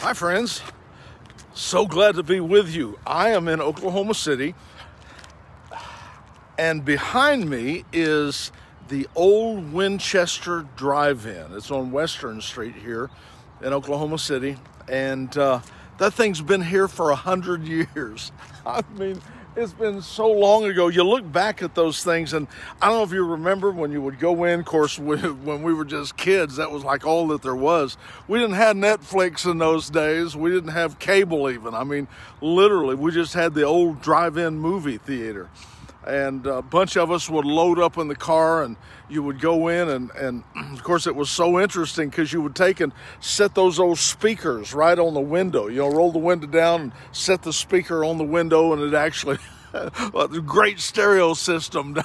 Hi friends, so glad to be with you. I am in Oklahoma City, and behind me is the old Winchester Drive-In. It's on Western Street here in Oklahoma City, and that thing's been here for 100 years. I mean, it's been so long ago. You look back at those things, and I don't know if you remember when you would go in. Of course, when we were just kids, that was like all that there was. We didn't have Netflix in those days. We didn't have cable even. I mean, literally, we just had the old drive-in movie theater. And a bunch of us would load up in the car, and you would go in, and of course it was so interesting because you would take and set those old speakers right on the window. You know, roll the window down and set the speaker on the window, and it actually, a great stereo system.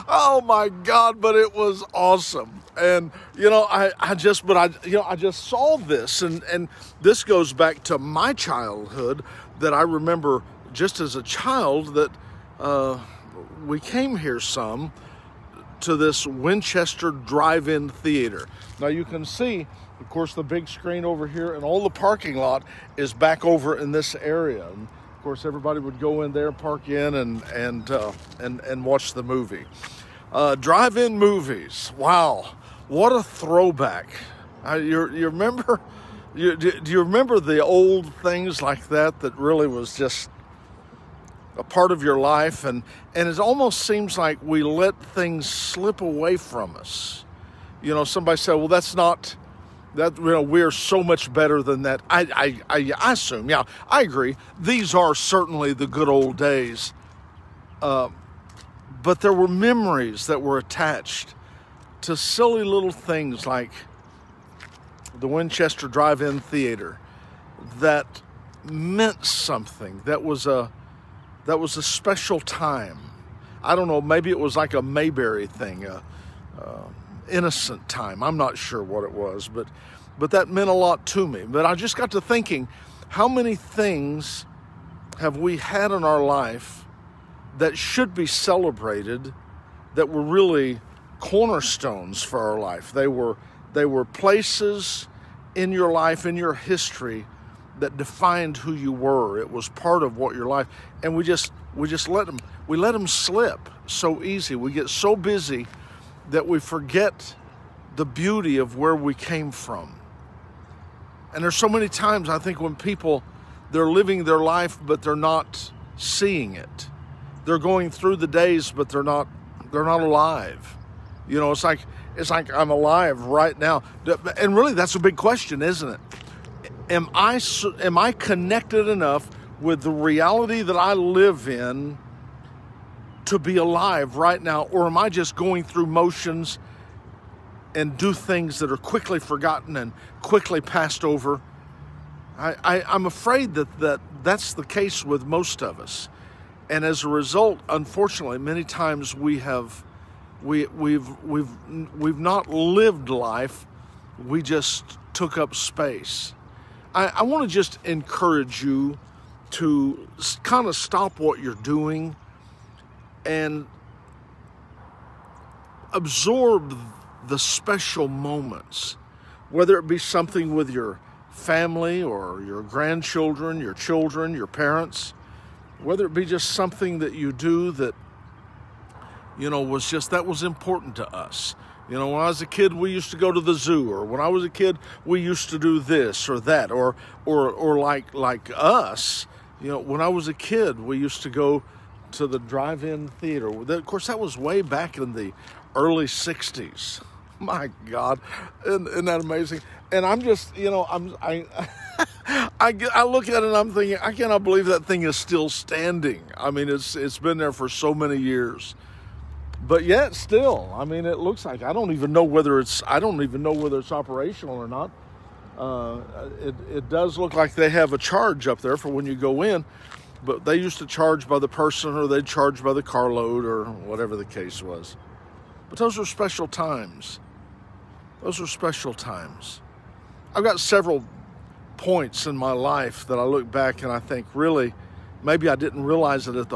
Oh my God, but it was awesome. And, you know, I just saw this, and this goes back to my childhood that I remember just as a child that we came here some to this Winchester Drive-In Theater. Now you can see, of course, the big screen over here, and all the parking lot is back over in this area. And of course, everybody would go in there, park in, and watch the movie. Drive-in movies. Wow, what a throwback! You remember? Do you remember the old things like that really was just a part of your life, and it almost seems like we let things slip away from us. You know, somebody said, well, that's not that, you know, we're so much better than that. I assume, yeah, I agree. These are certainly the good old days. But there were memories that were attached to silly little things like the Winchester Drive-In Theater that meant something, that was a special time. I don't know, maybe it was like a Mayberry thing, innocent time. I'm not sure what it was, but that meant a lot to me. But I just got to thinking, how many things have we had in our life that should be celebrated, that were really cornerstones for our life? They were places in your life, in your history, that defined who you were. It was part of what your life, and we just let them slip so easy. We get so busy that we forget the beauty of where we came from. And there's so many times I think when people, they're living their life but they're not seeing it. They're going through the days but they're not alive. You know, it's like I'm alive right now. And really that's a big question, isn't it? Am I connected enough with the reality that I live in to be alive right now? Or am I just going through motions and do things that are quickly forgotten and quickly passed over? I'm afraid that's the case with most of us. And as a result, unfortunately, many times we've not lived life. We just took up space. I want to just encourage you to kind of stop what you're doing and absorb the special moments, whether it be something with your family or your grandchildren, your children, your parents, whether it be just something that you do that, you know, that was important to us. You know, when I was a kid, we used to go to the zoo, or when I was a kid, we used to do this or that, or like us, you know, when I was a kid, we used to go to the drive-in theater. Of course, that was way back in the early 60s. My God, isn't that amazing? And I'm just, you know, I look at it and I'm thinking, I cannot believe that thing is still standing. I mean, it's been there for so many years. But yet still, I mean, it looks like, I don't even know whether it's operational or not. It does look like they have a charge up there for when you go in, but they used to charge by the person, or they'd charge by the carload, or whatever the case was. But those are special times. Those are special times. I've got several points in my life that I look back and I think, really, maybe I didn't realize it at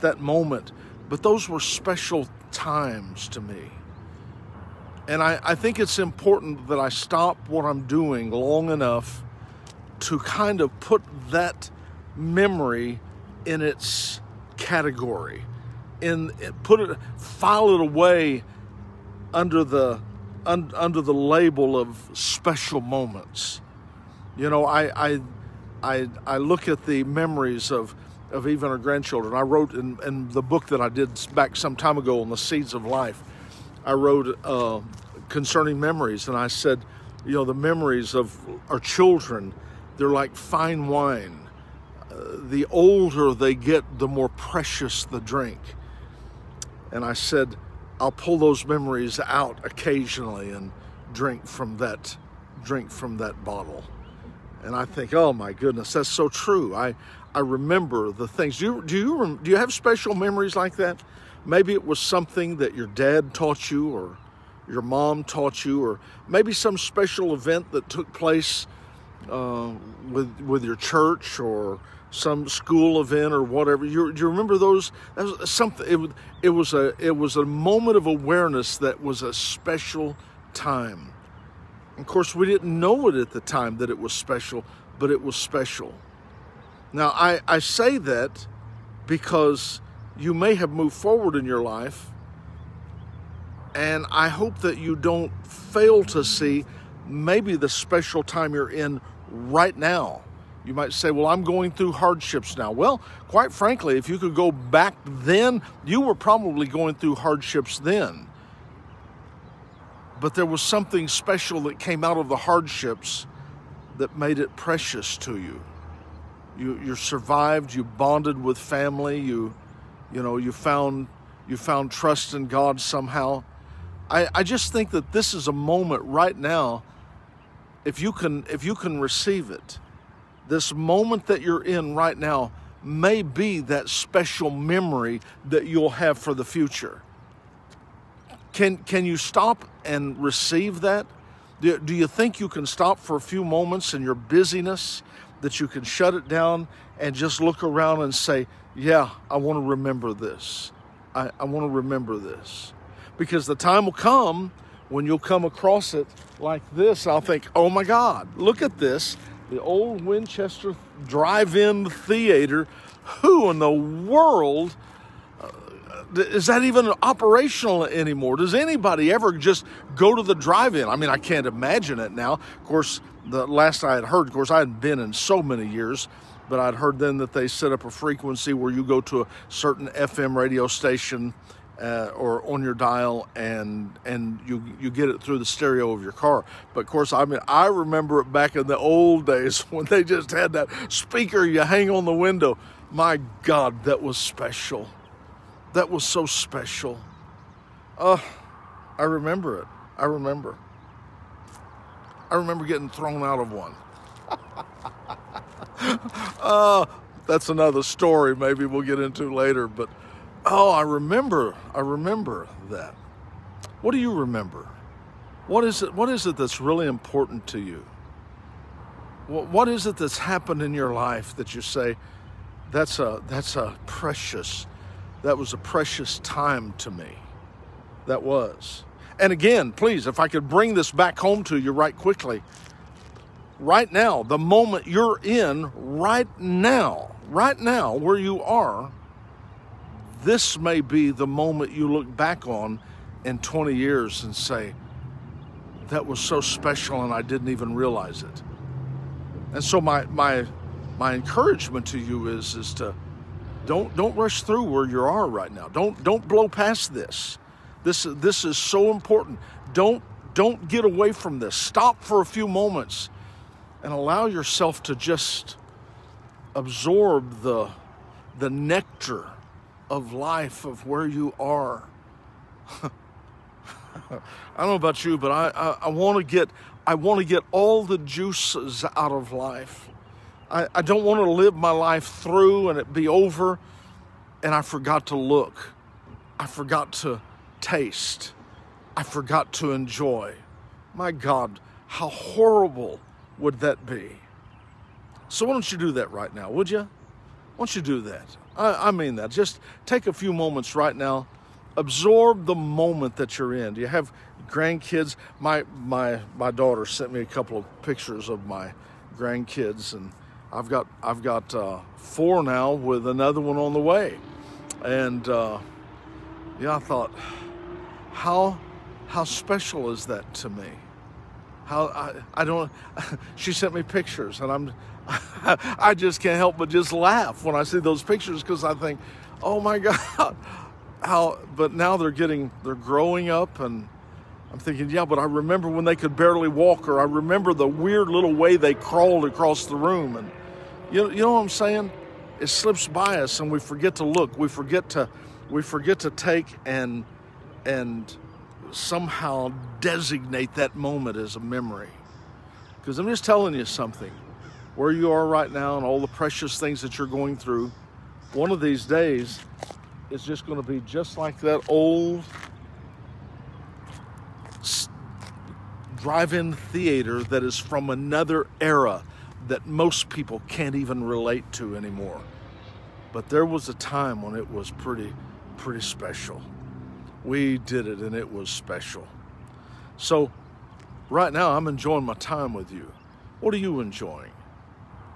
that moment, but those were special times to me. And I think it's important that I stop what I'm doing long enough to kind of put that memory in its category, file it away under the label of special moments. You know, I look at the memories of even our grandchildren. I wrote in the book that I did back some time ago on the Seeds of Life, I wrote concerning memories, and I said, you know, the memories of our children, they're like fine wine. The older they get, the more precious the drink. And I said, I'll pull those memories out occasionally and drink from that bottle. And I think, oh my goodness, that's so true. I remember the things. Do you have special memories like that? Maybe it was something that your dad taught you, or your mom taught you, or maybe some special event that took place with your church, or some school event, or whatever. Do you remember those? That was something. It was a moment of awareness that was a special time. Of course, we didn't know it at the time that it was special, but it was special. Now, I say that because you may have moved forward in your life, and I hope that you don't fail to see maybe the special time you're in right now. You might say, well, I'm going through hardships now. Well, quite frankly, if you could go back then, you were probably going through hardships then. But there was something special that came out of the hardships that made it precious to you. You survived, you bonded with family, you found trust in God somehow. I just think that this is a moment right now, if you can receive it, this moment that you're in right now may be that special memory that you'll have for the future. Can you stop and receive that? Do you think you can stop for a few moments in your busyness, that you can shut it down and just look around and say, yeah, I want to remember this. I want to remember this. Because the time will come when you'll come across it like this. I'll think, oh my God, look at this. The old Winchester Drive-In Theater. Who in the world is that even operational anymore? Does anybody ever just go to the drive-in? I mean, I can't imagine it now. Of course, the last I had heard, of course, I hadn't been in so many years, but I'd heard then that they set up a frequency where you go to a certain FM radio station or on your dial, and you get it through the stereo of your car. But of course, I mean, I remember it back in the old days when they just had that speaker you hang on the window. My God, that was special. That was so special. I remember it. I remember getting thrown out of one. That's another story maybe we'll get into later, but I remember that. What do you remember? What is it that's really important to you? What is it that's happened in your life that you say, that was a precious time to me? That was. And again, please, if I could bring this back home to you right quickly, right now, the moment you're in right now where you are, this may be the moment you look back on in 20 years and say, that was so special and I didn't even realize it. And so my encouragement to you is to don't rush through where you are right now. Don't blow past this. This is so important. Don't get away from this. Stop for a few moments and allow yourself to just absorb the nectar of life, of where you are. I don't know about you, but I want to get all the juices out of life. I don't want to live my life through and it be over and I forgot to look. I forgot to taste. I forgot to enjoy. My God, how horrible would that be? So why don't you do that right now, would you? Why don't you do that? I mean that. Just take a few moments right now Absorb the moment that you're in. Do you have grandkids? My daughter sent me a couple of pictures of my grandkids, and I've got 4 now with another one on the way. And I thought, how special is that to me? I don't. She sent me pictures, and I just can't help but just laugh when I see those pictures, because I think, oh my God, how. But now they're growing up, and I'm thinking, yeah, but I remember when they could barely walk, or I remember the weird little way they crawled across the room, and you know what I'm saying? It slips by us, and we forget to look. We forget to take and somehow designate that moment as a memory. Because I'm just telling you something, where you are right now and all the precious things that you're going through, one of these days it's just going to be just like that old drive-in theater that is from another era that most people can't even relate to anymore. But there was a time when it was pretty special. We did it, and it was special. So right now I'm enjoying my time with you. What are you enjoying?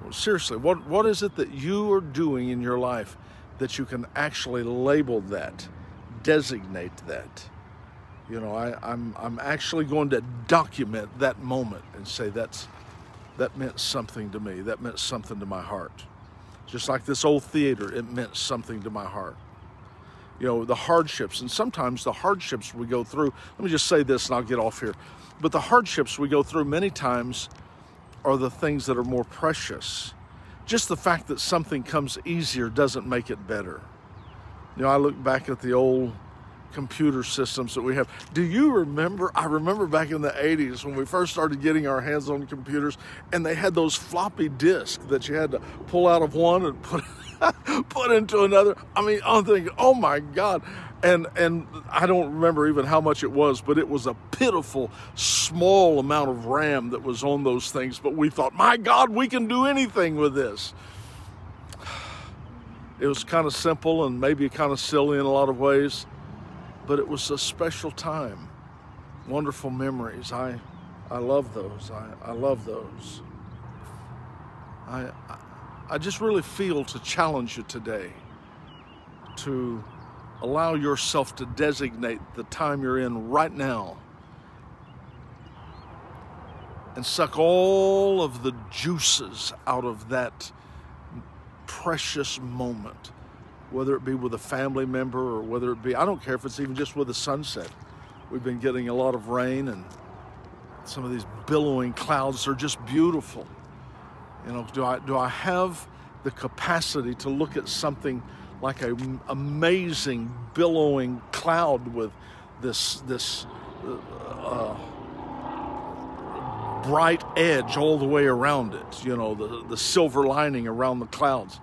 Well, seriously, what is it that you are doing in your life that you can actually label that, designate that? You know, I'm actually going to document that moment and say that meant something to me. That meant something to my heart. Just like this old theater, it meant something to my heart. You know, the hardships, and sometimes the hardships we go through, let me just say this and I'll get off here, but the hardships we go through many times are the things that are more precious. Just the fact that something comes easier doesn't make it better. You know, I look back at the old computer systems that we have. Do you remember? I remember back in the 80s when we first started getting our hands on computers, and they had those floppy disks that you had to pull out of one and put into another. I mean, I'm thinking, oh my God. And I don't remember even how much it was, but it was a pitiful, small amount of RAM that was on those things. But we thought, my God, we can do anything with this. It was kind of simple and maybe kind of silly in a lot of ways, but it was a special time. Wonderful memories. I love those. I love those. I just really feel to challenge you today to allow yourself to designate the time you're in right now and suck all of the juices out of that precious moment, whether it be with a family member or whether it be, I don't care if it's even just with a sunset. We've been getting a lot of rain, and some of these billowing clouds are just beautiful. You know, do I have the capacity to look at something like an amazing billowing cloud with this bright edge all the way around it, you know, the silver lining around the clouds,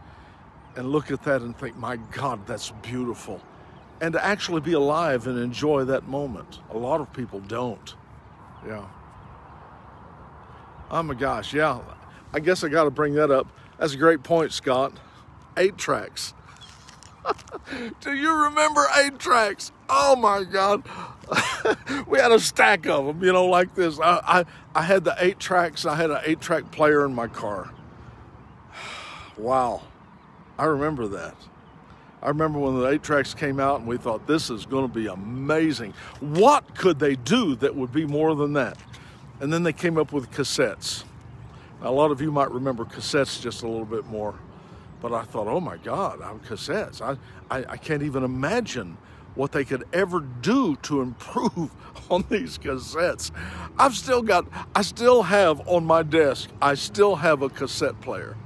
and look at that and think, my God, that's beautiful. And to actually be alive and enjoy that moment. A lot of people don't. Yeah. Oh my gosh, yeah. I guess I got to bring that up. That's a great point, Scott. 8 tracks. Do you remember 8 tracks? Oh my God. We had a stack of them, you know, like this. I had the 8 tracks. I had an 8-track player in my car. Wow. I remember that. I remember when the 8 tracks came out and we thought, this is going to be amazing. What could they do that would be more than that? And then they came up with cassettes. Now, a lot of you might remember cassettes just a little bit more. But I thought, oh my God, cassettes. I can't even imagine what they could ever do to improve on these cassettes. I still have on my desk, I still have a cassette player.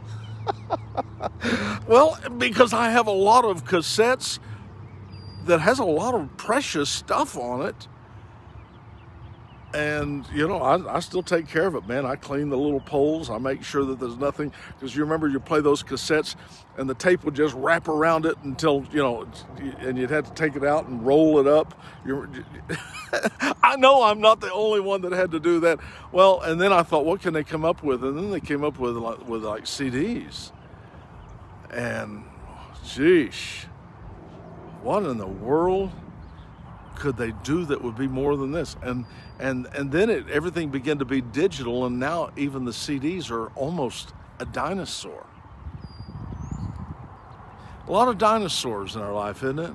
Well, because I have a lot of cassettes that has a lot of precious stuff on it. And, you know, I still take care of it, man. I clean the little poles. I make sure that there's nothing, because you remember you play those cassettes and the tape would just wrap around it until, you know, and you'd have to take it out and roll it up. I know I'm not the only one that had to do that. Well, and then I thought, what can they come up with? And then they came up with like CDs. And, geesh, what in the world? could they do that would be more than this? And then everything began to be digital, and now even the CDs are almost a dinosaur. A lot of dinosaurs in our life, isn't it?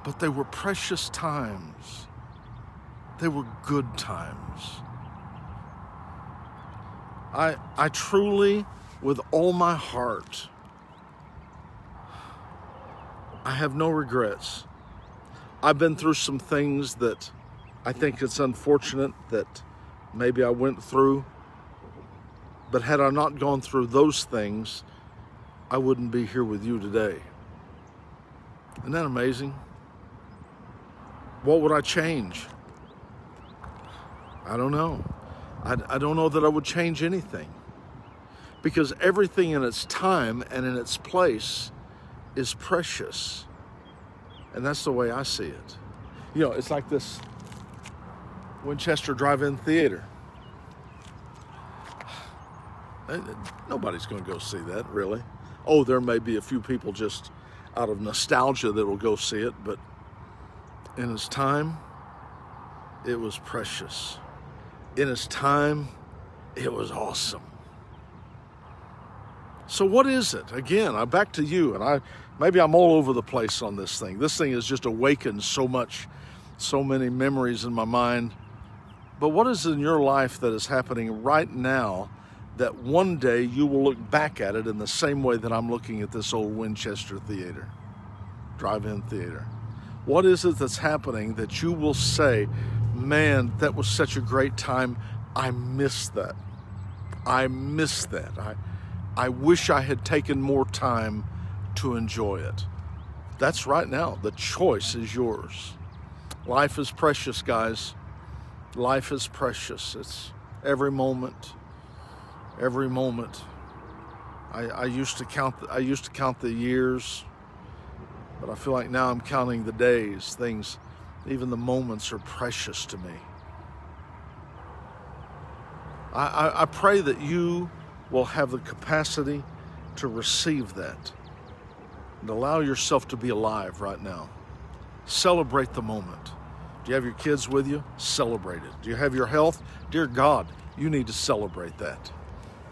But they were precious times. They were good times. I truly, with all my heart, I have no regrets. I've been through some things that I think it's unfortunate that maybe I went through, but had I not gone through those things, I wouldn't be here with you today. Isn't that amazing? What would I change? I don't know. I don't know that I would change anything, because everything in its time and in its place is precious. And that's the way I see it. You know, it's like this Winchester Drive-In Theater. Nobody's going to go see that, really. Oh, there may be a few people just out of nostalgia that will go see it, but in its time, it was precious. In its time, it was awesome. So what is it? Again, I'm back to you, and maybe I'm all over the place on this thing. This thing has just awakened so many memories in my mind. But what is in your life that is happening right now that one day you will look back at it in the same way that I'm looking at this old Winchester Theater, Drive-In Theater? What is it that's happening that you will say, man, that was such a great time. I miss that. I miss that. I wish I had taken more time to enjoy it. That's right now. The choice is yours. Life is precious, guys. Life is precious. It's every moment. Every moment. I used to count the years, but I feel like now I'm counting the days. Things, even the moments, are precious to me. I pray that you will have the capacity to receive that and allow yourself to be alive right now. Celebrate the moment. Do you have your kids with you? Celebrate it. Do you have your health? Dear God, you need to celebrate that.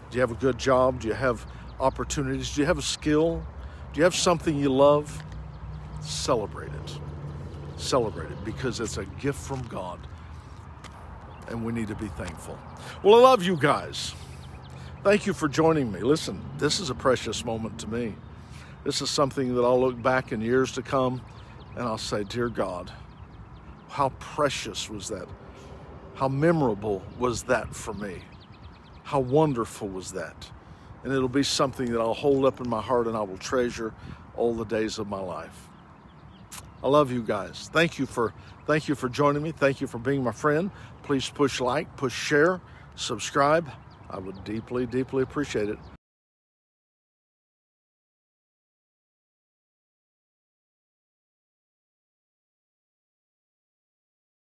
Do you have a good job? Do you have opportunities? Do you have a skill? Do you have something you love? Celebrate it. Celebrate it, because it's a gift from God, and we need to be thankful. Well, I love you guys. Thank you for joining me. Listen, this is a precious moment to me. This is something that I'll look back in years to come, and I'll say, dear God, how precious was that? How memorable was that for me? How wonderful was that? And it'll be something that I'll hold up in my heart and I will treasure all the days of my life. I love you guys. Thank you for joining me. Thank you for being my friend. Please push like, push share, subscribe. I would deeply, deeply appreciate it.